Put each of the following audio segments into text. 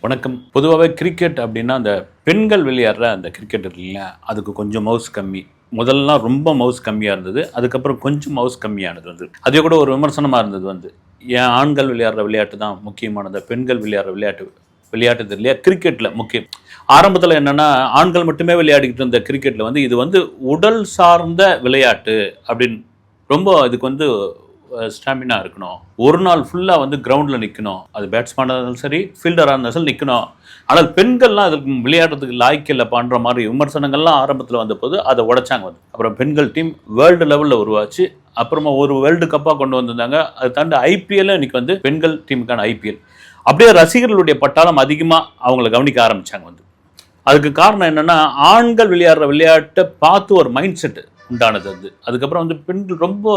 வணக்கம். பொதுவாகவே கிரிக்கெட் அப்படின்னா அந்த பெண்கள் விளையாடுற அந்த கிரிக்கெட் இருக்கு இல்லையா, அதுக்கு கொஞ்சம் மவுஸ் கம்மி. முதல்லாம் ரொம்ப மவுஸ் கம்மியாக இருந்தது. அதுக்கப்புறம் கொஞ்சம் மவுஸ் கம்மியானது வந்து அதே கூட ஒரு விமர்சனமாக இருந்தது வந்து, ஏன் ஆண்கள் விளையாடுற விளையாட்டு தான் முக்கியமானது, பெண்கள் விளையாடுற விளையாட்டு இல்லையா கிரிக்கெட்டில் முக்கியம். ஆரம்பத்தில் என்னென்னா ஆண்கள் மட்டுமே விளையாடிக்கிட்டு இருந்த கிரிக்கெட்டில் வந்து இது வந்து உடல் சார்ந்த விளையாட்டு அப்படின்னு ரொம்ப இதுக்கு வந்து ஸ்டாமினா இருக்கணும். ஒரு நாள் ஃபுல்லாக வந்து கிரவுண்டில் நிற்கணும். அது பேட்ஸ்மேனாக இருந்தாலும் சரி, ஃபீல்டராக இருந்தாலும் சரி நிற்கணும். ஆனால் பெண்கள்லாம் அதுக்கு விளையாடுறதுக்கு லாய்க்கு இல்லை பண்ணுற மாதிரி விமர்சனங்கள்லாம் ஆரம்பத்தில் வந்தபோது அதை உடைச்சாங்க வந்து. அப்புறம் பெண்கள் டீம் வேர்ல்டு லெவலில் உருவாச்சு. அப்புறமா ஒரு வேர்ல்டு கப்பாக கொண்டு வந்திருந்தாங்க. அதை தாண்டி ஐபிஎல் இன்னைக்கு வந்து பெண்கள் டீமுக்கான ஐபிஎல். அப்படியே ரசிகர்களுடைய பட்டாளம் அதிகமாக அவங்கள கவனிக்க ஆரம்பித்தாங்க வந்து. அதுக்கு காரணம் என்னென்னா ஆண்கள் விளையாடுற விளையாட்டை பார்த்து ஒரு மைண்ட் செட்டு உண்டானது அது. அதுக்கப்புறம் வந்து பெண்கள் ரொம்ப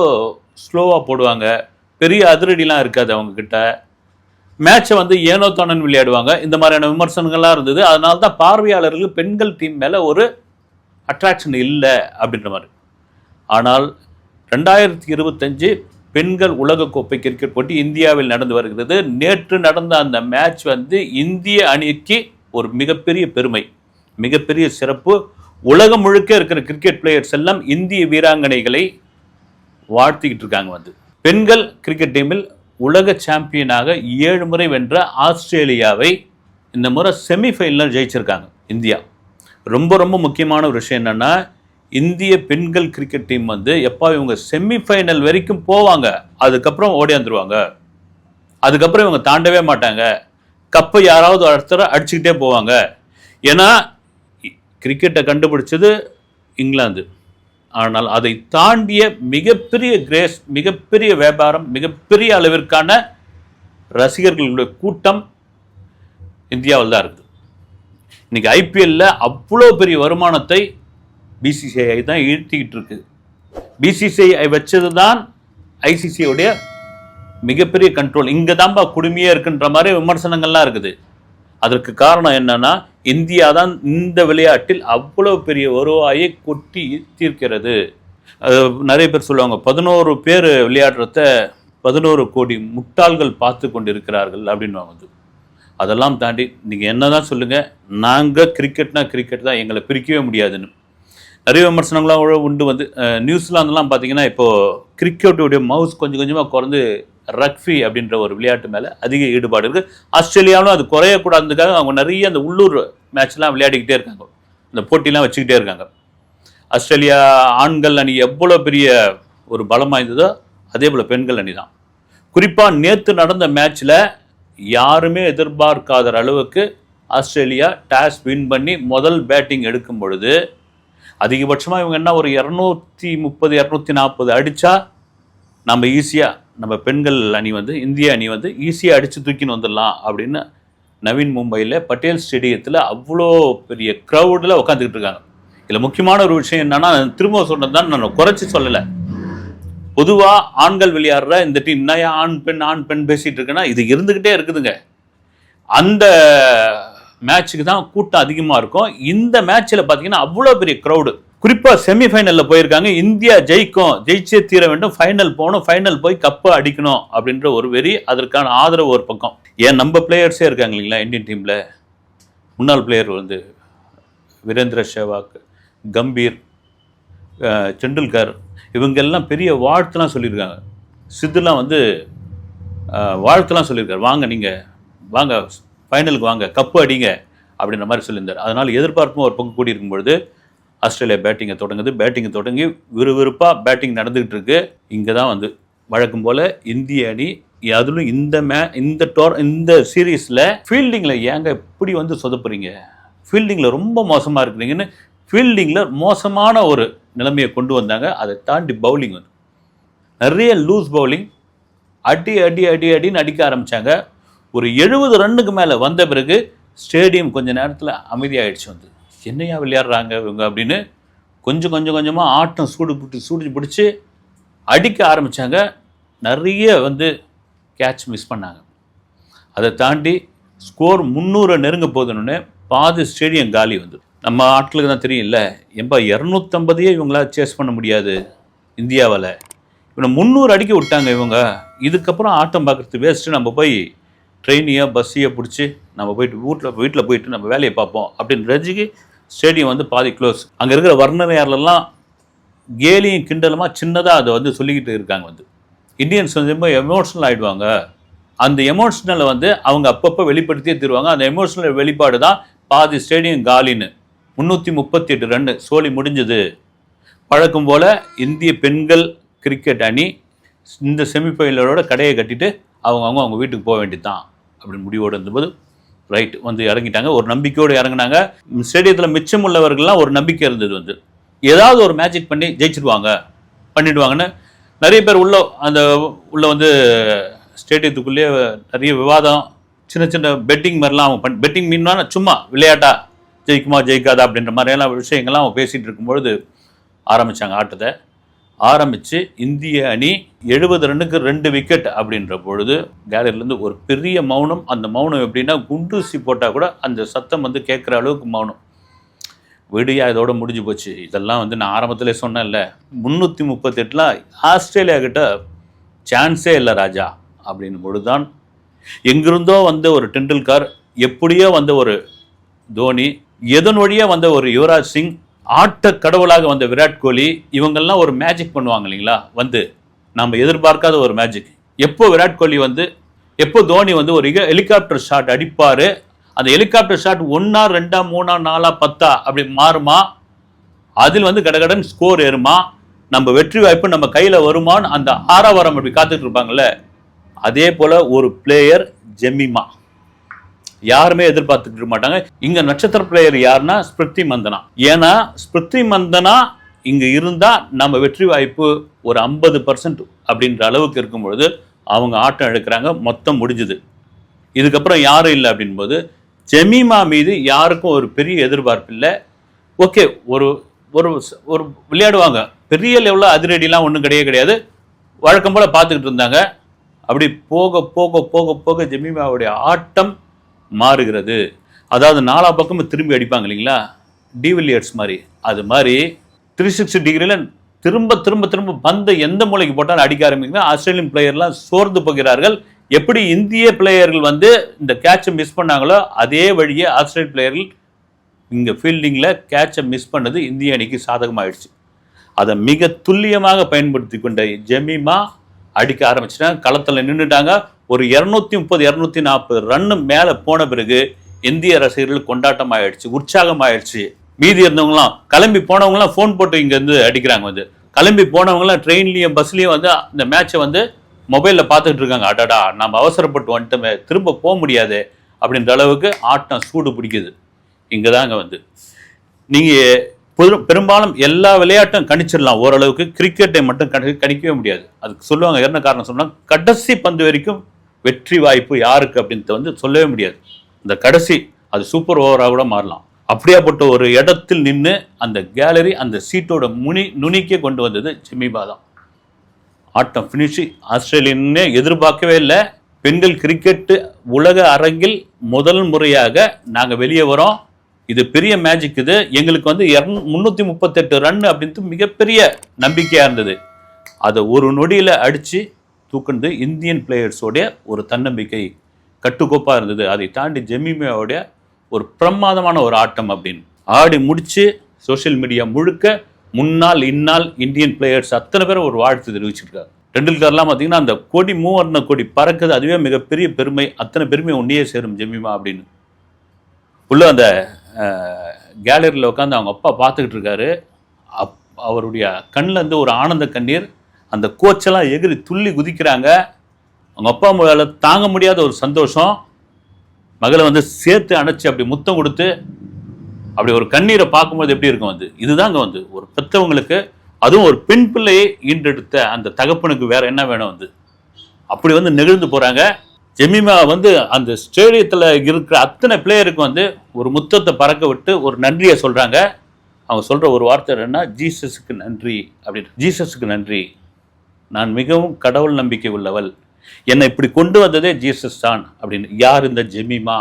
ஸ்லோவாக போடுவாங்க, பெரிய அதிரடிலாம் இருக்காது அவங்கக்கிட்ட, மேட்சை வந்து ஏனோ தானோன்னு விளையாடுவாங்க. இந்த மாதிரியான விமர்சனங்கள்லாம் இருந்தது. அதனால தான் பார்வையாளர்கள் பெண்கள் டீம் மேலே ஒரு அட்ராக்ஷன் இல்லை அப்படின்ற மாதிரி. ஆனால் 2025 பெண்கள் உலகக்கோப்பை கிரிக்கெட் போட்டி இந்தியாவில் நடந்து வருகிறது. நேற்று நடந்த அந்த மேட்ச் வந்து இந்திய அணிக்கு ஒரு மிகப்பெரிய பெருமை, மிகப்பெரிய சிறப்பு. உலகம் முழுக்க இருக்கிற கிரிக்கெட் பிளேயர்ஸ் எல்லாம் இந்திய வீராங்கனைகளை வாழ்த்திக்கிட்டு இருக்காங்க வந்து. பெண்கள் கிரிக்கெட் டீமில் உலக சாம்பியனாக 7 முறை வென்ற ஆஸ்திரேலியாவை இந்த முறை செமிஃபைனலில் ஜெயிச்சிருக்காங்க இந்தியா. ரொம்ப ரொம்ப முக்கியமான ஒரு விஷயம் என்னென்னா, இந்திய பெண்கள் கிரிக்கெட் டீம் வந்து எப்போ இவங்க செமிஃபைனல் வரைக்கும் போவாங்க, அதுக்கப்புறம் ஓடியாந்துருவாங்க. அதுக்கப்புறம் இவங்க தாண்டவே மாட்டாங்க. கப்பை யாராவது ஒருத்தர் அடிச்சுக்கிட்டே போவாங்க. ஏன்னா கிரிக்கெட்டை கண்டுபிடிச்சது இங்கிலாந்து. ஆனால் அதை தாண்டிய மிகப்பெரிய கிரேஸ், மிகப்பெரிய வியாபாரம், மிகப்பெரிய அளவிற்கான ரசிகர்களுடைய கூட்டம் இந்தியாவில் தான் இருக்குது. இன்னைக்கு ஐபிஎல்ல அவ்வளோ பெரிய வருமானத்தை பிசிசிஐ தான் ஈட்டிக்கிட்டு இருக்கு. பிசிசிஐ வச்சது தான் ஐசிசிஐடைய மிகப்பெரிய கண்ட்ரோல். இங்கே தான்ப்பா குடுமையே இருக்குன்ற மாதிரி விமர்சனங்கள்லாம் இருக்குது. அதற்கு காரணம் என்னன்னா, இந்தியா தான் இந்த விளையாட்டில் அவ்வளோ பெரிய வருவாயை கொட்டி தீர்க்கிறது. நிறைய பேர் சொல்லுவாங்க, 11 பேர் விளையாடுறத 11 கோடி முட்டாள்கள் பார்த்து கொண்டு இருக்கிறார்கள் அப்படின்னு. அதெல்லாம் தாண்டி நீங்கள் என்ன தான் சொல்லுங்கள், நாங்கள் கிரிக்கெட்னா கிரிக்கெட் தான், எங்களை பிரிக்கவே முடியாதுன்னு நிறைய விமர்சனங்களாம் உண்டு வந்து. நியூசிலாந்துலாம் பார்த்தீங்கன்னா இப்போது கிரிக்கெட்டுடைய மவுஸ் கொஞ்சம் கொஞ்சமாக குறைந்து ரக்பி அப்படின்ற ஒரு விளையாட்டு மேலே அதிக ஈடுபாடு இருக்குது. ஆஸ்திரேலியாவிலும் அது குறையக்கூடாதுக்காக அவங்க நிறைய அந்த உள்ளூர் மேட்ச்லாம் விளையாடிக்கிட்டே இருக்காங்க, இந்த போட்டிலாம் வச்சுக்கிட்டே இருக்காங்க. ஆஸ்திரேலியா ஆண்கள் அணி எவ்வளோ பெரிய ஒரு பலம் வாய்ந்ததோ அதே போல் பெண்கள் அணி தான். குறிப்பாக நேற்று நடந்த மேட்ச்சில் யாருமே எதிர்பார்க்காத அளவுக்கு ஆஸ்திரேலியா டாஸ் வின் பண்ணி முதல் பேட்டிங் எடுக்கும் பொழுது அதிகபட்சமாக இவங்க என்ன ஒரு 230 240 அடித்தா நம்ம ஈஸியாக நம்ம பெண்கள் அணி வந்து இந்திய அணி வந்து ஈஸியாக அடித்து தூக்கின்னு வந்துடலாம் அப்படின்னு நவீன் மும்பையில் பட்டேல் ஸ்டேடியத்தில் அவ்வளோ பெரிய க்ரௌடில் உட்காந்துக்கிட்டு இருக்காங்க. இதில் முக்கியமான ஒரு விஷயம் என்னன்னா, திரும்ப சொன்னது தான், நான் குறைச்சி சொல்லலை. பொதுவாக ஆண்கள் விளையாடுற இந்த டீம் என்ன ஆண் பெண் பேசிகிட்டு இருக்குன்னா இது இருந்துக்கிட்டே இருக்குதுங்க. அந்த மேட்சுக்கு தான் கூட்டம் அதிகமாக இருக்கும். இந்த மேட்ச்சில் பார்த்தீங்கன்னா அவ்வளோ பெரிய க்ரௌடு. குறிப்பாக செமிஃபைனலில் போயிருக்காங்க. இந்தியா ஜெயிச்சே தீர வேண்டும், ஃபைனல் போகணும், ஃபைனல் போய் கப்பை அடிக்கணும் அப்படின்ற ஒரு வெறி, அதற்கான ஆதரவு ஒரு பக்கம். ஏன் நம்ம பிளேயர்ஸே இருக்காங்க இல்லைங்களா இந்தியன் டீமில். முன்னாள் பிளேயர் வந்து வீரேந்திர சேவாக், கம்பீர், டெண்டுல்கர், இவங்கெல்லாம் பெரிய வாழ்த்துலாம் சொல்லியிருக்காங்க. சித்துலாம் வந்து வாழ்த்துலாம் சொல்லியிருக்காரு, வாங்க நீங்கள் வாங்க ஃபைனலுக்கு வாங்க, கப்பு அடிங்க அப்படின்ற மாதிரி சொல்லியிருந்தார். அதனால் எதிர்பார்ப்பும் ஒரு பக்கம் கூடி இருக்கும்பொழுது ஆஸ்திரேலியா பேட்டிங்கை தொடங்கி விறுவிறுப்பாக பேட்டிங் நடந்துகிட்டு இருக்கு. இங்கே தான் வந்து வழக்கம் போல் இந்திய அணி, அதிலும் இந்த சீரீஸில் ஃபீல்டிங்கில் ஏங்க இப்படி வந்து சொதப்புறீங்க, ஃபீல்டிங்கில் ரொம்ப மோசமாக இருக்கிறீங்கன்னு ஃபீல்டிங்கில் மோசமான ஒரு நிலைமையை கொண்டு வந்தாங்க. அதை தாண்டி பவுலிங் வந்து நிறைய லூஸ் பவுலிங், அடின்னு அடிக்க ஆரம்பித்தாங்க. ஒரு 70 ரன்னுக்கு மேலே வந்த பிறகு ஸ்டேடியம் கொஞ்சம் நேரத்தில் அமைதியாகிடுச்சு வந்து. என்னையா விளையாடுறாங்க இவங்க அப்படின்னு கொஞ்சமாக ஆட்டம் சூடு பிடிச்சி அடிக்க ஆரம்பித்தாங்க. நிறைய வந்து கேட்ச் மிஸ் பண்ணாங்க. அதை தாண்டி ஸ்கோர் 300 நெருங்க போதுன்னு பாதி ஸ்டேடியம் காலி வந்து. நம்ம ஆட்களுக்கு தான் தெரியும் இல்லை, 250 இவங்களால் சேஸ் பண்ண முடியாது இந்தியாவில். இவனை 300 அடிக்க விட்டாங்க இவங்க. இதுக்கப்புறம் ஆட்டம் பார்க்குறது வேஸ்ட்டு, நம்ம போய் ட்ரெயினையோ பஸ்ஸையோ பிடிச்சி நம்ம போயிட்டு வீட்டில் போயிட்டு நம்ம வேலையை பார்ப்போம் அப்படின்னு ரஜிக்கு ஸ்டேடியம் வந்து பாதி க்ளோஸ். அங்கே இருக்கிற வர்ணனையாளர்லாம் கேலியும் கிண்டலுமா சின்னதாக அதை வந்து சொல்லிக்கிட்டு இருக்காங்க. வந்து இந்தியன்ஸ் வந்து ரொம்ப எமோஷ்னல் ஆகிடுவாங்க. அந்த எமோஷ்னலை வந்து அவங்க அப்பப்போ வெளிப்படுத்தியே தருவாங்க. அந்த எமோஷ்னல் வெளிப்பாடு தான் பாதி ஸ்டேடியம் காலின்னு. 338 ரன்னு சோலி முடிஞ்சது. பழக்கம் போல் இந்திய பெண்கள் கிரிக்கெட் அணி இந்த செமிஃபைனலோட கடையை கட்டிட்டு அவங்க வீட்டுக்கு போக வேண்டியது தான் அப்படின்னு முடிவோடு இருந்தபோது ரைட் வந்து இறங்கிட்டாங்க. ஒரு நம்பிக்கையோடு இறங்கினாங்க. ஸ்டேடியத்தில் மிச்சம் உள்ளவர்கள்லாம் ஒரு நம்பிக்கை இருந்தது, வந்து ஏதாவது ஒரு மேஜிக் பண்ணி ஜெயிச்சிடுவாங்க பண்ணிடுவாங்கன்னு. நிறைய பேர் உள்ள வந்து ஸ்டேடியத்துக்குள்ளேயே நிறைய விவாதம், சின்ன சின்ன பெட்டிங் மாதிரிலாம் அவங்க பெட்டிங் மீன்னா சும்மா விளையாட்டா ஜெயிக்குமா ஜெயிக்காதா அப்படின்ற மாதிரியெல்லாம் விஷயங்கள்லாம் அவங்க பேசிகிட்டு இருக்கும்பொழுது ஆரம்பித்தாங்க ஆட்டத்தை. ஆரம்பித்து இந்திய அணி 70 ரன்னுக்கு 2 விக்கெட் அப்படின்ற பொழுது கேலரியிலேருந்து ஒரு பெரிய மௌனம். அந்த மௌனம் எப்படின்னா குண்டூசி போட்டால் கூட அந்த சத்தம் வந்து கேட்குற அளவுக்கு மௌனம். விடியா இதோட முடிஞ்சு போச்சு. இதெல்லாம் வந்து நான் ஆரம்பத்திலே சொன்னேன்ல, 338 ஆஸ்திரேலியா கிட்ட சான்ஸே இல்லை ராஜா அப்படின்னு பொழுதுதான் எங்கிருந்தோ வந்த ஒரு டெண்டுல்கர், எப்படியோ வந்த ஒரு தோனி, எதன் வழியாக வந்த ஒரு யுவராஜ் சிங், ஆட்ட கடவுளாக வந்த விராட் கோலி, இவங்கெல்லாம் ஒரு மேஜிக் பண்ணுவாங்க இல்லைங்களா. வந்து நம்ம எதிர்பார்க்காத ஒரு மேஜிக். எப்போ விராட் கோலி வந்து எப்போ தோனி வந்து ஒரு ஹெலிகாப்டர் ஷாட் அடிப்பார், அந்த ஹெலிகாப்டர் ஷாட் 1 2 3 4 10 அப்படி மாறுமா, அதில் வந்து கடகடன் ஸ்கோர் ஏறுமா, நம்ம வெற்றி வாய்ப்பு நம்ம கையில் வருமானு அந்த ஆரவாரம் அப்படி காத்துட்டு இருப்பாங்கல்ல. அதே போல் ஒரு பிளேயர் ஜெமிமா யாருமே எதிர்பார்த்துக்கிட்டு மாட்டாங்க. இங்க நட்சத்திர பிளேயர் யாருன்னா ஸ்மிருதி மந்தனா. ஏன்னா ஸ்மிருதி மந்தனா இங்க இருந்தா நம்ம வெற்றி வாய்ப்பு ஒரு 50% அப்படின்ற அளவுக்கு இருக்கும்பொழுது அவங்க ஆட்டம் எடுக்கிறாங்க. மொத்தம் முடிஞ்சுது. இதுக்கப்புறம் யாரும் இல்லை அப்படின்போது ஜெமிமா மீது யாருக்கும் ஒரு பெரிய எதிர்பார்ப்பு இல்லை. ஓகே, ஒரு ஒரு ஒரு விளையாடுவாங்க, பெரிய லெவலில் அதிரடிலாம் ஒன்றும் கிடையாது. வழக்கம் போல் பார்த்துக்கிட்டு இருந்தாங்க. அப்படி போக போக போக போக ஜெமிமாவுடைய ஆட்டம் மாறுகிறது. அதாவது 4 பக்கமும் திரும்பி அடிப்பாங்க இல்லைங்களா, டிவில்லியர்ஸ் மாதிரி. அது மாதிரி 360 டிகிரியில் திரும்ப திரும்ப திரும்ப பந்த எந்த மூலைக்கு போட்டாலும் அடிக்க ஆரம்பிக்குங்க. ஆஸ்திரேலியன் பிளேயர்லாம் சோர்ந்து போகிறார்கள். எப்படி இந்திய பிளேயர்கள் வந்து இந்த கேட்சை மிஸ் பண்ணாங்களோ அதே வழியே ஆஸ்திரேலியன் பிளேயர்கள் இங்கே ஃபீல்டிங்கில் கேட்சை மிஸ் பண்ணது இந்திய அணிக்கு சாதகமாகிடுச்சு. அதை மிக துல்லியமாக பயன்படுத்தி கொண்ட ஜெமிமா அடிக்க ஆரம்பிச்சிட்டாங்க. களத்தில் நின்றுட்டாங்க. ஒரு 230 240 ரன்னு மேலே போன பிறகு இந்திய ரசிகர்கள் கொண்டாட்டம் ஆயிடுச்சு, உற்சாகம் ஆயிடுச்சு. மீதி இருந்தவங்களாம் கிளம்பி போனவங்களாம் ஃபோன் போட்டு இங்கேருந்து அடிக்கிறாங்க. வந்து கிளம்பி போனவங்களாம் ட்ரெயின்லேயும் பஸ்லேயும் வந்து இந்த மேட்சை வந்து மொபைலில் பார்த்துக்கிட்டு இருக்காங்க. அடடா, நம்ம அவசரப்பட்டு வந்துட்டோமே, திரும்ப போக முடியாது அப்படின்ற அளவுக்கு ஆட்டம் சூடு பிடிக்குது. இங்கே தாங்க வந்து நீங்கள் பெரும்பாலும் எல்லா விளையாட்டும் கணிச்சிடலாம் ஓரளவுக்கு, கிரிக்கெட்டை மட்டும் கணிக்கவே முடியாது. அதுக்கு சொல்லுவாங்க, என்ன காரணம் சொன்னால் கடைசி பந்து வரைக்கும் வெற்றி வாய்ப்பு யாருக்கு அப்படின்ட்டு வந்து சொல்லவே முடியாது. இந்த கடைசி அது சூப்பர் ஓவராக கூட மாறலாம். அப்படியாப்பட்ட ஒரு இடத்தில் நின்று அந்த கேலரி அந்த சீட்டோட நுனிக்கே கொண்டு வந்தது ஜெமிமா தான். ஆட்டம் ஃபினிஷி. ஆஸ்திரேலியன்னே எதிர்பார்க்கவே இல்லை. பெண்கள் கிரிக்கெட்டு உலக அரங்கில் முதல் முறையாக நாங்கள் வெளியே வரோம், இது பெரிய மேஜிக், இது எங்களுக்கு வந்து 338 ரன் அப்படின்ட்டு மிகப்பெரிய நம்பிக்கையாக இருந்தது. அதை ஒரு நொடியில் அடித்து தூக்குனது இந்தியன் பிளேயர்ஸோடைய ஒரு தன்னம்பிக்கை கட்டுக்கோப்பாக இருந்தது. அதை தாண்டி ஜெமிமாவோடைய ஒரு பிரமாதமான ஒரு ஆட்டம் அப்படின்னு ஆடி முடித்து சோஷியல் மீடியா முழுக்க முன்னாள் இந்நாள் இந்தியன் பிளேயர்ஸ் அத்தனை பேரும் ஒரு வாழ்த்து தெரிவிச்சிருக்காரு. டெண்டுல்கர்லாம் பார்த்தீங்கன்னா அந்த கொடி மூவர்ண கொடி பறக்குது, அதுவே மிகப்பெரிய பெருமை, அத்தனை பெருமை ஒன்றையே சேரும் ஜெமிமா அப்படின்னு. உள்ள அந்த கேலரியில் உட்காந்து அவங்க அப்பா பார்த்துக்கிட்டு இருக்காரு. அவருடைய கண்ணில் இருந்து ஒரு ஆனந்த கண்ணீர். அந்த கோச்செல்லாம் எகிரி துள்ளி குதிக்கிறாங்க. அவங்க அப்பா அம்மாவால் தாங்க முடியாத ஒரு சந்தோஷம். மகளை வந்து சேர்த்து அணைச்சி அப்படி முத்தம் கொடுத்து அப்படி ஒரு கண்ணீரை பார்க்கும்போது எப்படி இருக்கும் வந்து. இதுதாங்க வந்து ஒரு பெற்றவங்களுக்கு, அதுவும் ஒரு பெண் பிள்ளையை ஈண்டெடுத்த அந்த தகப்பனுக்கு வேற என்ன வேணும் வந்து. அப்படி வந்து நெகிழ்ந்து போகிறாங்க. ஜெமிமா வந்து அந்த ஸ்டேடியத்தில் இருக்கிற அத்தனை பிளேயருக்கு வந்து ஒரு முத்தத்தை பறக்க விட்டு ஒரு நன்றியை சொல்கிறாங்க. அவங்க சொல்கிற ஒரு வார்த்தை என்னன்னா, ஜீசஸுக்கு நன்றி அப்படின்னு. ஜீசஸுக்கு நன்றி, நான் மிகவும் கடவுள் நம்பிக்கை உள்ளவள், என்னை இப்படி கொண்டு வந்ததே ஜீசஸ் தான் அப்படின்னு. யார் இந்த ஜெமிமா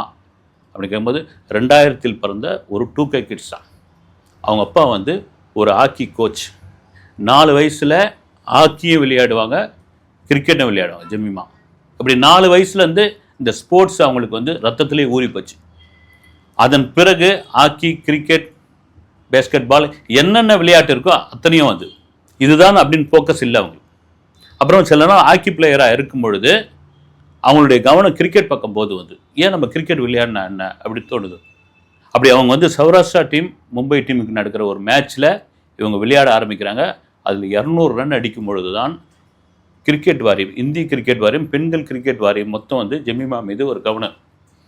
அப்படின்னு கேட்கும்போது 2000 பிறந்த ஒரு 2K கிட்ஸ் தான். அவங்க அப்பா வந்து ஒரு ஹாக்கி கோச். 4 வயசில் ஹாக்கியும் விளையாடுவாங்க, கிரிக்கெட்டும் விளையாடுவாங்க ஜெமிமா. அப்படி 4 வயசுலேருந்து இந்த ஸ்போர்ட்ஸ் அவங்களுக்கு வந்து ரத்தத்திலே ஊறி போச்சு. அதன் பிறகு ஹாக்கி, கிரிக்கெட், பேஸ்கெட் பால் என்னென்ன விளையாட்டு இருக்கோ அத்தனையும் வந்து இதுதான் அப்படின்னு ஃபோக்கஸ் இல்லை அவங்களுக்கு. அப்புறம் சில நாள் ஹாக்கி பிளேயராக இருக்கும் பொழுது அவங்களுடைய கவனம் கிரிக்கெட் பக்கம் போது வந்து ஏன் நம்ம கிரிக்கெட் விளையாடினா என்ன அப்படி தோணுது. அப்படி அவங்க வந்து சௌராஷ்டிரா டீம் மும்பை டீமுக்கு நடக்கிற ஒரு மேட்ச்சில் இவங்க விளையாட ஆரம்பிக்கிறாங்க. அதில் 200 ரன் அடிக்கும் பொழுது தான் கிரிக்கெட் வாரியம், இந்திய கிரிக்கெட் வாரியம், பெண்கள் கிரிக்கெட் வாரியம் மொத்தம் வந்து ஜெமிமா மீது ஒரு கவனம்.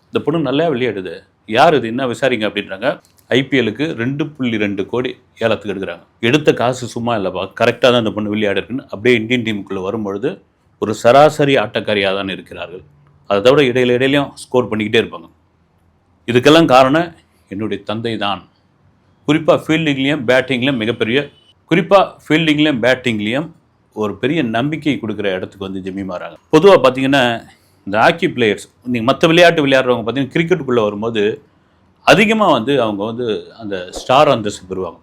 இந்த பொண்ணு நல்லா விளையாடுது, யார் இது என்ன விசாரிங்க அப்படின்றாங்க. ஐபிஎலுக்கு 2.2 கோடி ஏலத்துக்கு எடுக்கிறாங்க. எடுத்த காசு சும்மா இல்லைப்பா, கரெக்டாக தான் இந்த பொண்ணு விளையாடுருக்குன்னு அப்படியே இந்தியன் டீமுக்குள்ளே வரும்பொழுது ஒரு சராசரி ஆட்டக்காரியாக தான் இருக்கிறார்கள். அதை தவிர இடையிலையும் ஸ்கோர் பண்ணிக்கிட்டே இருப்பாங்க. இதுக்கெல்லாம் காரணம் என்னுடைய தந்தை தான். குறிப்பாக ஃபீல்டிங்லேயும் பேட்டிங்லேயும் ஒரு பெரிய நம்பிக்கை கொடுக்குற இடத்துக்கு வந்து ஜெமிமா வராங்க. பொதுவாக பார்த்தீங்கன்னா இந்த ஹாக்கி பிளேயர்ஸ், நீங்கள் மற்ற விளையாட்டு விளையாடுறவங்க பார்த்தீங்கன்னா கிரிக்கெட்டுக்குள்ளே வரும்போது அதிகமாக வந்து அவங்க வந்து அந்த ஸ்டார் அந்தஸ்து பெறுவாங்க.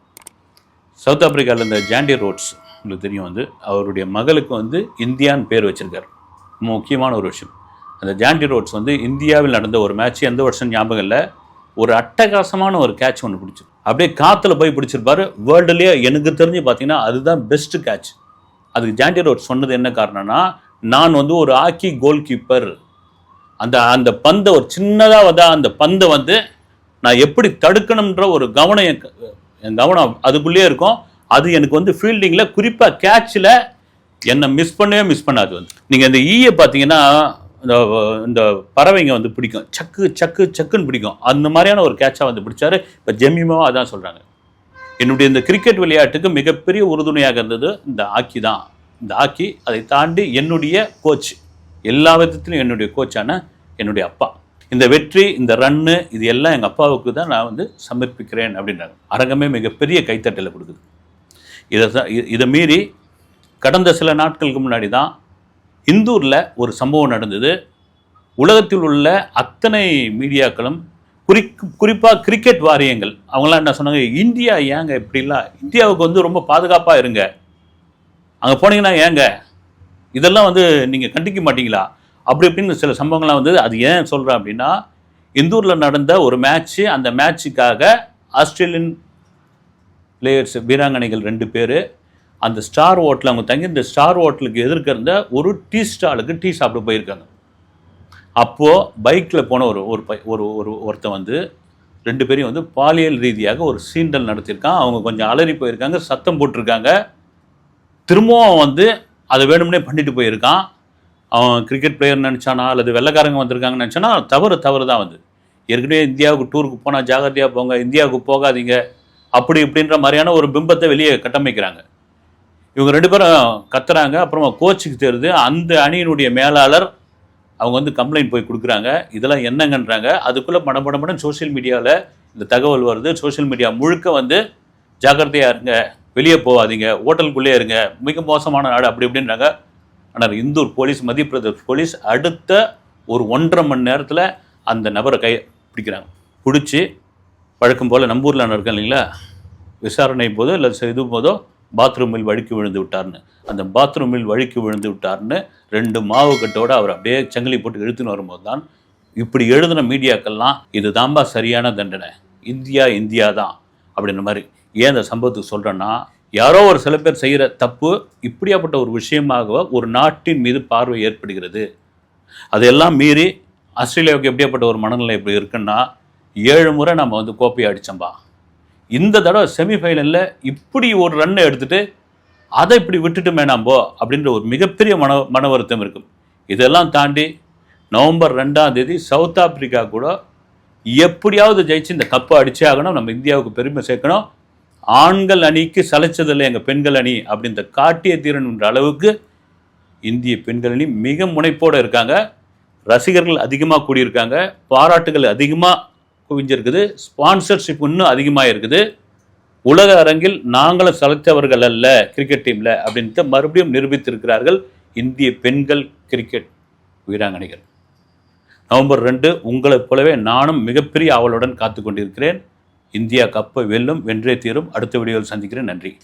சவுத் ஆப்பிரிக்காவில் இந்த ஜாண்டி ரோட்ஸ் உங்களுக்கு தெரியும், வந்து அவருடைய மகளுக்கு வந்து இந்தியான்னு பேர் வச்சுருக்கார். முக்கியமான ஒரு விஷயம், அந்த ஜாண்டி ரோட்ஸ் வந்து இந்தியாவில் நடந்த ஒரு மேட்ச், எந்த வருஷம் ஞாபகம் இல்லை, ஒரு அட்டகாசமான ஒரு கேட்ச் ஒன்று பிடிச்சி அப்படியே காற்றுல போய் பிடிச்சிருப்பாரு. வேர்ல்டுலேயே எனக்கு தெரிஞ்சு பார்த்தீங்கன்னா அதுதான் பெஸ்ட்டு கேட்ச். அதுக்கு ஜாண்டி ரோட்ஸ் சொன்னது என்ன காரணம்னா, நான் வந்து ஒரு ஹாக்கி கோல் கீப்பர், அந்த பந்தை ஒரு சின்னதாக வந்து அந்த பந்தை வந்து நான் எப்படி தடுக்கணுன்ற ஒரு கவனம் என் கவனம் அதுக்குள்ளேயே இருக்கும். அது எனக்கு வந்து ஃபீல்டிங்கில் குறிப்பாக கேட்சில் என்னை மிஸ் பண்ணாது. வந்து நீங்கள் இந்த ஈயை பார்த்தீங்கன்னா இந்த பறவைங்க வந்து பிடிக்கும், சக்குன்னு பிடிக்கும். அந்த மாதிரியான ஒரு கேட்சாக வந்து பிடிச்சாரு. இப்போ ஜெமிமாவும் அதான் சொல்கிறாங்க, என்னுடைய இந்த கிரிக்கெட் விளையாட்டுக்கு மிகப்பெரிய உறுதுணையாக இருந்தது இந்த ஹாக்கி தான். இந்த ஹாக்கி, அதை தாண்டி என்னுடைய கோச், எல்லா விதத்திலும் என்னுடைய கோச்சான என்னுடைய அப்பா. இந்த வெற்றி, இந்த ரன்னு, இது எல்லாம் எங்கள் அப்பாவுக்கு தான் நான் வந்து சமர்ப்பிக்கிறேன் அப்படின்றாங்க. அரங்கமே மிகப்பெரிய கைத்தட்டலை கொடுக்குது. இதை மீறி கடந்த சில நாட்களுக்கு முன்னாடி தான் இந்தூரில் ஒரு சம்பவம் நடந்தது. உலகத்தில் உள்ள அத்தனை மீடியாக்களும் குறிப்பாக கிரிக்கெட் வாரியங்கள் அவங்களாம் என்ன சொன்னாங்க, இந்தியா ஏங்க இப்படிலாம், இந்தியாவுக்கு வந்து ரொம்ப பாதுகாப்பாக இருங்க, அங்கே போனீங்கன்னா ஏங்க இதெல்லாம் வந்து நீங்கள் கண்டிக்க மாட்டீங்களா அப்படி இப்படின்னு சில சம்பவங்கள்லாம் வந்து. அது ஏன் சொல்கிறேன் அப்படின்னா, இந்தூரில் நடந்த ஒரு மேட்ச்சு, அந்த மேட்சுக்காக ஆஸ்திரேலியன் பிளேயர்ஸ், வீராங்கனைகள் 2 பேர் அந்த ஸ்டார் ஹோட்டல் அவங்க தங்கி, இந்த ஸ்டார் ஹோட்டலுக்கு எதிர்க்க இருந்த ஒரு டீ ஸ்டாலுக்கு டீ சாப்பிட போயிருக்காங்க. அப்போது பைக்கில் போன ஒருத்தன் வந்து 2 பேரையும் வந்து பாலியல் ரீதியாக ஒரு சீண்டல் நடத்தியிருக்கான். அவங்க கொஞ்சம் அலறி போயிருக்காங்க, சத்தம் போட்டிருக்காங்க. திரும்பவும் வந்து அதை வேணும்னே பண்ணிட்டு போயிருக்கான். அவன் கிரிக்கெட் பிளேயர் நினச்சானா அல்லது வெள்ளைக்காரங்க வந்திருக்காங்கன்னு நினச்சானா தவறு தான். வந்து ஏற்கனவே இந்தியாவுக்கு டூருக்கு போனால் ஜாகிரதையாக போங்க, இந்தியாவுக்கு போகாதீங்க, அப்படி இப்படின்ற மாதிரியான ஒரு பிம்பத்தை வெளியே கட்டமைக்கிறாங்க. இவங்க 2 பேரும் கத்துறாங்க. அப்புறமா கோச்சுக்கு தெரியுது, அந்த அணியினுடைய மேலாளர் அவங்க வந்து கம்ப்ளைண்ட் போய் கொடுக்குறாங்க. இதெல்லாம் என்னங்கன்றாங்க. அதுக்குள்ளே படப்படன்னு சோஷியல் மீடியாவில் இந்த தகவல் வருது. சோஷியல் மீடியா முழுக்க வந்து ஜாக்கிரதையாக இருங்க, வெளியே போகாதீங்க, ஹோட்டலுக்குள்ளே இருங்க, மிக மோசமான நாடு அப்படி இப்படின்றாங்க. ஆனால் இந்தூர் போலீஸ், மத்திய பிரதேஷ் போலீஸ் அடுத்த ஒரு 1.5 மணி நேரத்தில் அந்த நபரை பிடிக்கிறாங்க. பிடிச்சி வழக்கம் போல் நம்பூரில் நடக்க இல்லைங்களா, விசாரணை போதோ இல்லை இது போதோ பாத்ரூமில் வழுக்கி விழுந்து விட்டார்னு, அந்த பாத்ரூமில் வழுக்கி விழுந்து விட்டார்னு 2 மாவு கட்டோடு அவர் அப்படியே சங்கிலி போட்டு இழுத்துன்னு வரும்போது தான் இப்படி எழுதின மீடியாக்கள்லாம் இது தான்பா சரியான தண்டனை, இந்தியா தான் அப்படின்ற மாதிரி. ஏன் அந்த சம்பவத்துக்கு சொல்கிறேன்னா, யாரோ ஒரு சில பேர் செய்கிற தப்பு இப்படியாப்பட்ட ஒரு விஷயமாக ஒரு நாட்டின் மீது பார்வை ஏற்படுகிறது. அதையெல்லாம் மீறி ஆஸ்திரேலியாவுக்கு எப்படியாப்பட்ட ஒரு மனநிலை இப்படி இருக்குன்னா, 7 முறை நம்ம வந்து கோப்பையை அடித்தோம்பா, இந்த தடவை செமிஃபைனலில் இப்படி ஒரு ரன்னை எடுத்துகிட்டு அதை இப்படி விட்டுட்டுமே நாம்போ அப்படின்ற ஒரு மிகப்பெரிய மன வருத்தம் இருக்கும். இதெல்லாம் தாண்டி நவம்பர் 2ஆம் தேதி சவுத் ஆப்பிரிக்கா கூட எப்படியாவது ஜெயிச்சு இந்த கப்பை அடிச்சே ஆகணும், நம்ம இந்தியாவுக்கு பெருமை சேர்க்கணும், ஆண்கள் அணிக்கு சளைச்சதில்லை எங்கள் பெண்கள் அணி அப்படின்ற காட்டிய தீரணுன்ற அளவுக்கு இந்திய பெண்கள் அணி மிக முனைப்போடு இருக்காங்க. ரசிகர்கள் அதிகமாக கூடியிருக்காங்க, பாராட்டுகள் அதிகமாக குவிஞ்சிருக்குது, ஸ்பான்சர்ஷிப் இன்னும் அதிகமாக இருக்குது. உலக அரங்கில் நாங்களும் சளைத்தவர்கள் அல்ல கிரிக்கெட் டீமில் அப்படின்ட்டு மறுபடியும் நிரூபித்திருக்கிறார்கள் இந்திய பெண்கள் கிரிக்கெட் வீராங்கனைகள். நவம்பர் 2 உங்களைப் போலவே நானும் மிகப்பெரிய ஆவலுடன் காத்து கொண்டிருக்கிறேன். இந்தியா கப்பை வெல்லும், வென்றே தீரும். அடுத்த வீடியோவில் சந்திக்கிறேன். நன்றி.